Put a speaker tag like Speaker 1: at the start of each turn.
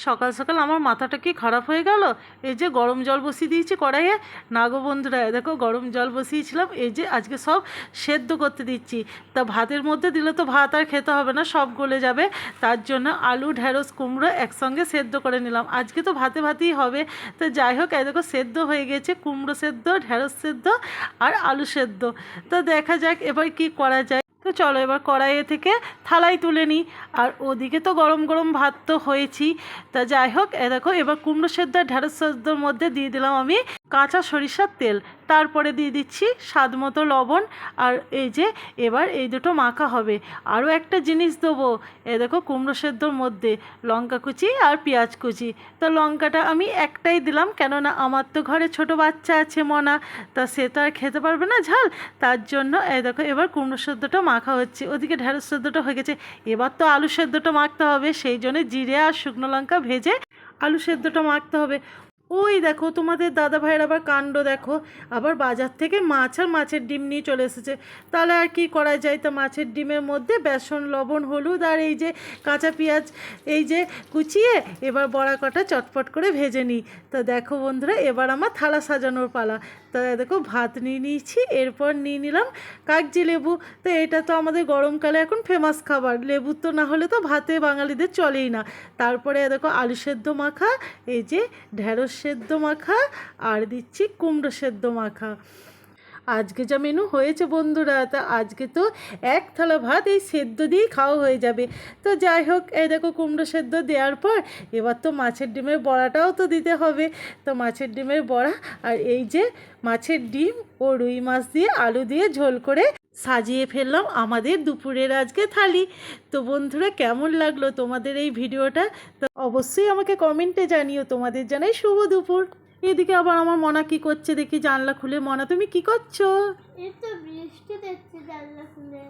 Speaker 1: সকাল সকাল আমার মাথাটা কি খারাপ হয়ে গেল। এই যে গরম জল বসিয়ে দিয়েছি কড়াইয়ে। না গো বন্ধুরা, দেখো গরম জল বসিয়েছিলাম, এই যে আজকে সব সেদ্ধ করতে দিচ্ছি। তা ভাতের মধ্যে দিলে তো ভাত আর খেতে হবে না, সব গলে যাবে। তার জন্য আলু ঢ্যাঁড়স কুমড়ো একসঙ্গে সেদ্ধ করে নিলাম। আজকে তো ভাতে ভাতেই হবে। তো যাই হোক, এই দেখো সেদ্ধ হয়ে গেছে, কুমড়ো সেদ্ধ, ঢ্যাঁড়স সেদ্ধ আর আলু সেদ্ধ। তো দেখা যাক এবার কি করা যায়। তো চলো এবার কড়াইয়ে থেকে থালায় তুলে নিই। আর ওদিকে তো গরম গরম ভাত তো হয়েছি। তা যাই হোক, দেখো এবার কুমড়ো সেদ্ধ আর ঢ্যাঁড়স সেদ্ধর মধ্যে দিয়ে দিলাম আমি কাঁচা সরিষার তেল। তারপরে দিয়ে দিচ্ছি স্বাদ মতো লবণ। আর এই যে এবার এই দুটো মাখা হবে। আরও একটা জিনিস দেবো, দেখো কুমড়ো সেদ্ধর মধ্যে লঙ্কা কুচি আর পেঁয়াজ কুচি। তো লঙ্কাটা আমি একটাই দিলাম, কেননা আমার তো ঘরে ছোট বাচ্চা আছে মনা, তা সে তো আর খেতে পারবে না ঝাল। তার জন্য দেখো এবার কুমড়ো সেদ্ধটা মাখা হচ্ছে, ওদিকে ঢ্যাঁড়স সেদ্ধটা হয়ে গেছে। এবার তো আলু সেদ্ধটা মাখতে হবে, সেই জন্য জিরে আর শুকনো লঙ্কা ভেজে আলু সেদ্ধটা মাখতে হবে। ওই দেখো তোমাদের দাদা ভাইয়ের আবার কাণ্ড দেখো, আবার বাজার থেকে মাছ আর মাছের ডিম নিয়ে চলে এসেছে। তাহলে আর কি করা যায়, তো মাছের ডিমের মধ্যে বেসন লবণ হলুদ আর এই যে কাঁচা পেঁয়াজ এই যে কুচিয়ে এবার বড়া কটা চটপট করে ভেজে নিই। তো দেখো বন্ধুরা, এবার আমার থালা সাজানোর পালা। তো দেখো ভাত নিয়ে নিয়েছি, এরপর নিয়ে নিলাম কাগজি লেবু। তো এটা তো আমাদের গরমকালে এখন ফেমাস খাবার, লেবু তো না হলে তো ভাতে বাঙালিদের চলেই না। তারপরে দেখো আলু সেদ্ধ মাখা, এই যে ঢ্যাঁড়স সেদ্ধ মাখা আর দিচ্ছি কুমড়ো সেদ্ধ মাখা। আজকে যা মেনু হয়েছে বন্ধুরা, তা আজকে তো এক থালা ভাত এই সেদ্ধ দিয়েই খাওয়া হয়ে যাবে। তো যাই হোক, এই দেখো কুমড়ো সেদ্ধ দেওয়ার পর এবার তো মাছের ডিমের বড়াটাও তো দিতে হবে। তো মাছের ডিমের বড়া আর এই যে মাছের ডিম ও রুই মাছ দিয়ে আলু দিয়ে ঝোল করে সাজিয়ে ফেললাম আমাদের দুপুরের আজকে থালি। তো বন্ধুরা, কেমন লাগলো তোমাদের এই ভিডিওটা? তো অবশ্যই আমাকে কমেন্টে জানিও। তোমাদের জানাই শুভ দুপুর। এদিকে আবার আমার মনা কি করছে দেখি জানলা খুলে। মনা, তুমি কি করছো?
Speaker 2: এই তো বৃষ্টি দেখছি জানলা খুলে।